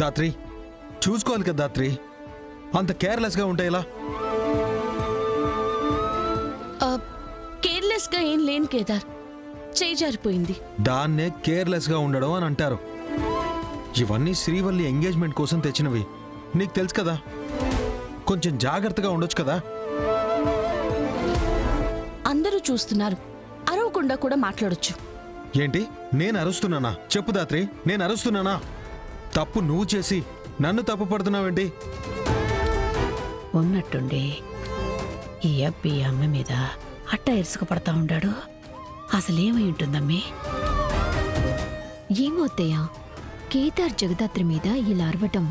దాత్రి చూసుకోవాలి కదా దాత్రి, అంత కేర్లెస్గా ఉంటే ఎలా? కేర్లెస్గా ఏం లేను కేదార్, చేయి జారిపోయింది. దాన్నే కేర్లెస్గా ఉండడం అని అంటారు. ఇవన్నీ శ్రీవల్లి ఎంగేజ్మెంట్ కోసం తెచ్చినవి, నీకు తెలుసు కదా. కొంచెం జాగ్రత్తగా ఉండొచ్చు కదా. అందరూ చూస్తున్నారు, అరవకుండా కూడా మాట్లాడొచ్చు. ఏంటి, నేను అరుస్తున్నానా? చెప్పు దాత్రి, నేను అరుస్తున్నానా? తప్పు నువ్వు చేసి నన్ను తప్పు పడుతున్నావేంటి? ఉన్నట్టుండి ఈ అబ్బి అమ్మ మీద అట్ట ఇరుసుకు పడతా ఉండాడు. అసలేమై ఉంటుందమ్మి? ఏమో అత్తయ్య, కేదార్ జగదాత్రి మీద ఇలా అరవటం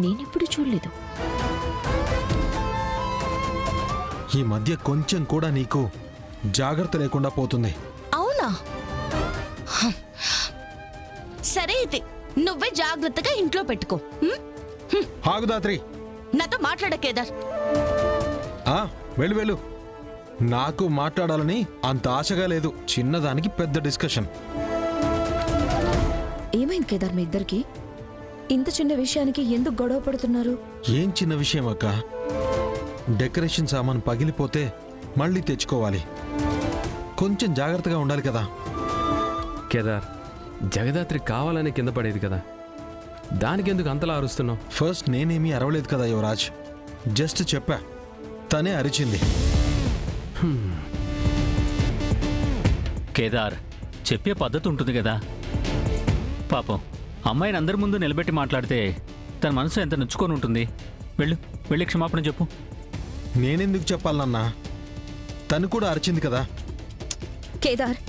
నేనెప్పుడు చూడలేదు. ఈ మధ్య కొంచెం కూడా నీకు జాగ్రత్త లేకుండా పోతుంది. అవునా? సరే అయితే నువ్వే జాగ్రత్తగా ఇంట్లో పెట్టుకో. ఆగు దాత్రి, నాతో మాట్లాడ కేదార్. వెళ్ళు వెళ్ళు. నాకు మాట్లాడాలని అంత ఆశగా లేదు. చిన్నదానికి పెద్ద డిస్కషన్. ఏమైంది కేదార్ మీ ఇద్దరికి? ఇంత చిన్న విషయానికి ఎందుకు గొడవ పడుతున్నారు? ఏం చిన్న విషయం అక్క, డెకరేషన్ సామాన్ పగిలిపోతే మళ్ళీ తెచ్చుకోవాలి. కొంచెం జాగ్రత్తగా ఉండాలి కదా. కేదార్, జగదాత్రి కావాలని కింద పడేది కదా, దానికి ఎందుకు అంతలా అరుస్తున్నావు? ఫస్ట్ నేనేమీ అరవలేదు కదా యువరాజ్, జస్ట్ చెప్పా, తనే అరిచింది. కేదార్, చెప్పే పద్ధతి ఉంటుంది కదా. పాపం అమ్మాయిని అందరి ముందు నిలబెట్టి మాట్లాడితే తన మనసు ఎంత నొచ్చుకొని ఉంటుంది. వెళ్ళి క్షమాపణ చెప్పు. నేనెందుకు చెప్పాలన్నా, తను కూడా అరిచింది కదా. కేదార్,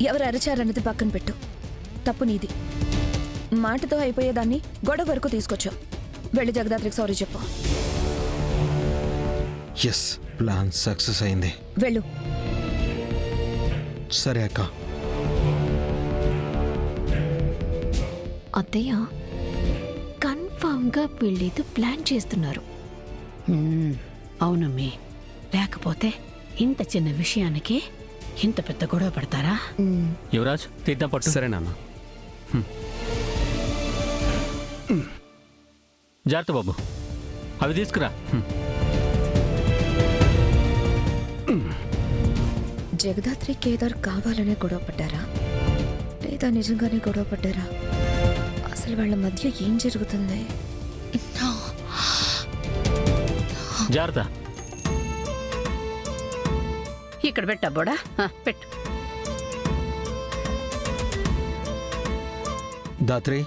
ఎవరు అరిచారన్నది పక్కన పెట్టు, తప్పు నీది. మాటతో అయిపోయేదాన్ని గొడవ వరకు తీసుకొచ్చావు. వెళ్ళి జగదాత్రికి సారీ చెప్పు. ఎస్, ప్లాన్ సక్సెస్ అయింది. వెళ్ళు. సరే అక్క. అత్తయ్య, కన్ఫామ్గా వీళ్ళేదో ప్లాన్ చేస్తున్నారు. అవునమ్మి, లేకపోతే ఇంత చిన్న విషయానికి ఇంత పెద్ద గొడవ పడతారా? యువరాజ్, తీద్దాం పట్టు. సరే నాన్న. జాగ్రత్త బాబు, అవి తీసుకురా. జగదాత్రి కేదార్ కావాలనే గొడవ పడ్డారా లేదా నిజంగానే గొడవ పడ్డారా? అసలు వాళ్ళ మధ్య ఏం జరుగుతుంది? జాగ్రత్త. ఇక్కడ పెట్టబ్బోడా, పెట్టు. దాత్రి,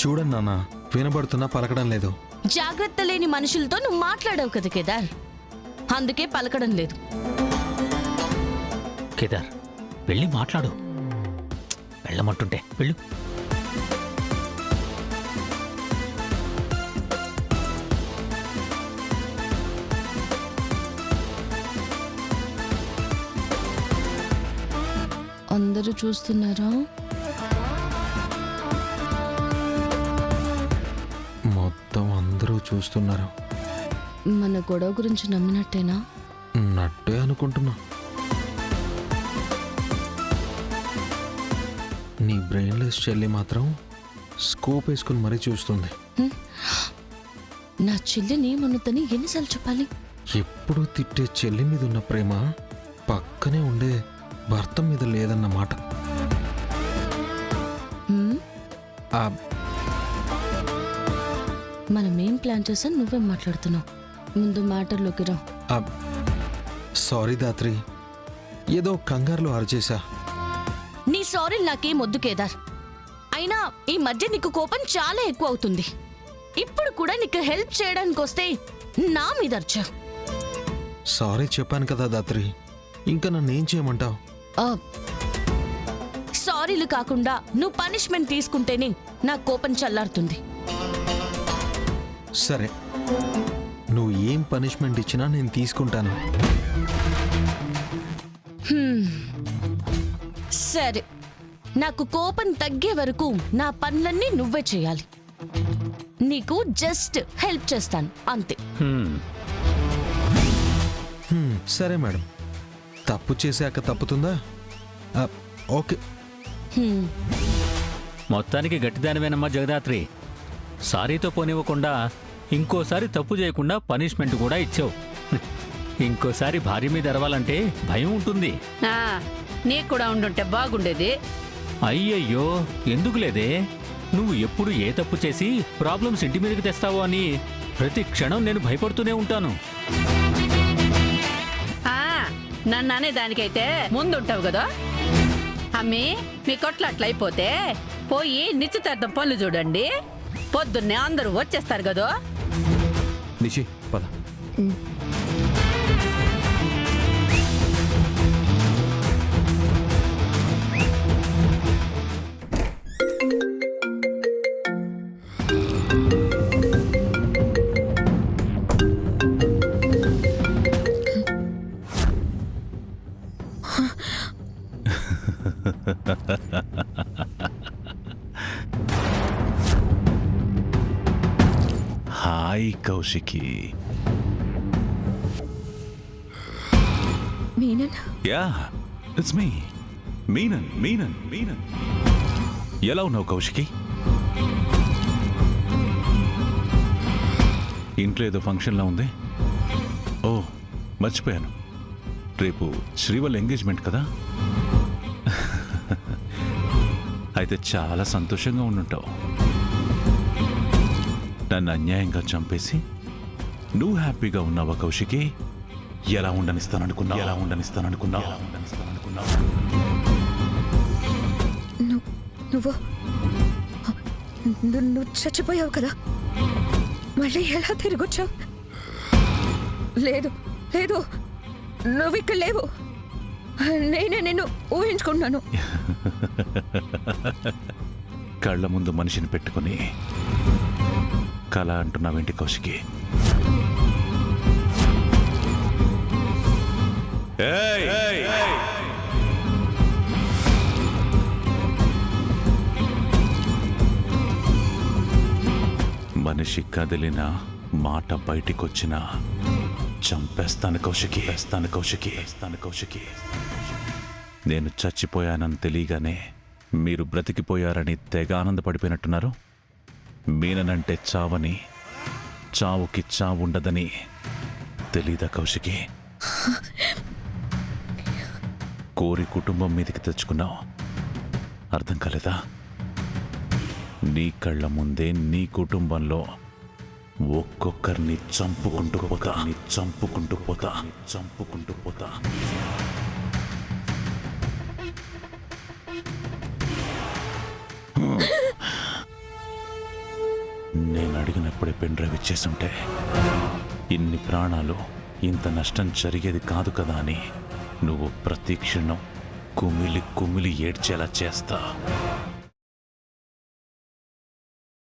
చూడండి నాన్న, వినబడుతున్నా పలకడం లేదు. జాగ్రత్త లేని మనుషులతో నువ్వు మాట్లాడావు కదా కేదార్, అందుకే పలకడం లేదు. కేదార్, వెళ్ళి మాట్లాడు. వెళ్ళమంటుంటే వెళ్ళు. అందరూ చూస్తున్నారా? మొత్తం అందరూ చూస్తున్నారు. మన గొడవ గురించి నమ్మినట్టేనా? నట్టే అనుకుంటున్నా. నీ బ్రెయిన్లెస్ చెల్లి మాత్రం స్కోప్ వేసుకుని మరీ చూస్తుంది. నా చెల్లిని మనతని ఎన్నిసార్లు చెప్పాలి? ఎప్పుడూ తిట్టే చెల్లి మీద ఉన్న ప్రేమ పక్కనే ఉండే భర్త మీద లేదన్నమాట. మనం ఏం ప్లాన్ చేసాం, నువ్వేం మాట్లాడుతున్నావు? ముందు మ్యాటర్లోకి రా. సారీ దాత్రి, ఏదో కంగారులో అరిచేశా. నీ సారీ నాకేం వద్దు కేదార్. అయినా ఈ మధ్య నీకు కోపం చాలా ఎక్కువ అవుతుంది. ఇప్పుడు కూడా నీకు హెల్ప్ చేయడానికి వస్తే నా మీద అర్చా. సారీ చెప్పాను కదా దాత్రి, ఇంకా నన్ను ఏం చేయమంటావు? సారీలు కాకుండా నువ్వు పనిష్మెంట్ తీసుకుంటేనే నా కోపం చల్లారుతుంది. సరే, నువ్వు ఏం పనిష్మెంట్ ఇచ్చినా నేను తీసుకుంటాను. సరే, నాకు కోపం తగ్గే వరకు నా పనులన్నీ నువ్వే చేయాలి. నీకు జస్ట్ హెల్ప్ చేస్తాను అంతే. సరే మేడం, తప్పు చేశాక తప్పుతుందా? ఓకే. హ్మ్. మొత్తానికి గట్టిదానివేనమ్మా జగదాత్రి. సారీతో పోనివ్వకుండా ఇంకోసారి తప్పు చేయకుండా పనిష్మెంట్ కూడా ఇచ్చావు. ఇంకోసారి భార్య మీద ఎరవాలంటే భయం ఉంటుంది. ఆ, నీకు కూడా ఉండుంటే బాగుండేది. అయ్యయ్యో ఎందుకు లేదే? నువ్వు ఎప్పుడు ఏ తప్పు చేసి ప్రాబ్లమ్స్ ఇంటి మీదకి తెస్తావో అని ప్రతి క్షణం నేను భయపడుతూనే ఉంటాను. ఆ, నన్ను అనే దానికైతే ముందుంటావు కదా. అమ్మి, మీ కొట్లు అట్లయిపోతే పోయి నిశ్చితార్థం పనులు చూడండి. పొద్దున్నే అందరూ వచ్చేస్తారు కదా. నిషి పద. Hi Kaushiki. Menon, yeah, it's me Menon. Menon Menon ఎలా ఉన్నావు కౌశికి? ఇంట్లో ఏదో ఫంక్షన్లా ఉంది. ఓ మర్చిపోయాను, రేపు శ్రీవల్ ఎంగేజ్మెంట్ కదా. అయితే చాలా సంతోషంగా ఉండుంటావు. నన్ను అన్యాయంగా చంపేసి నువ్వు హ్యాపీగా ఉన్నావా కౌశికి? ఎలా ఉండనిస్తాననుకున్నావు? నువ్వు నువ్వు చచ్చిపోయావు కదా, మళ్ళీ ఎలా తిరిగొచ్చావు? లేదు లేదు, నువ్వు ఇక్కడ లేవు. నేనే నిన్ను ఊహించుకున్నాను. కళ్ళ ముందు మనిషిని పెట్టుకుని కళ అంటున్నావేంటి కౌశికి? మనిషి కదిలిన మాట బయటికొచ్చినా చంపేస్తాను కౌశికి. నేను చచ్చిపోయానని తెలియగానే మీరు బ్రతికిపోయారని తెగ ఆనందపడిపోయినట్టున్నారు. మీననంటే చావని, చావుకి చావుండదని తెలీదా కౌశికి? కోరి కుటుంబం మీదకి తెచ్చుకున్నావు, అర్థం కాలేదా? నీ కళ్ళ ముందే నీ కుటుంబంలో ఒక్కొక్కరిని చంపుకుంటూ పోతా. నేను అడిగినప్పుడే పెన్ డ్రైవ్ ఇచ్చేస్తుంటే ఇన్ని ప్రాణాలు, ఇంత నష్టం జరిగేది కాదు కదా అని నువ్వు ప్రతి క్షణం కుమిలి ఏడ్చేలా చేస్తా.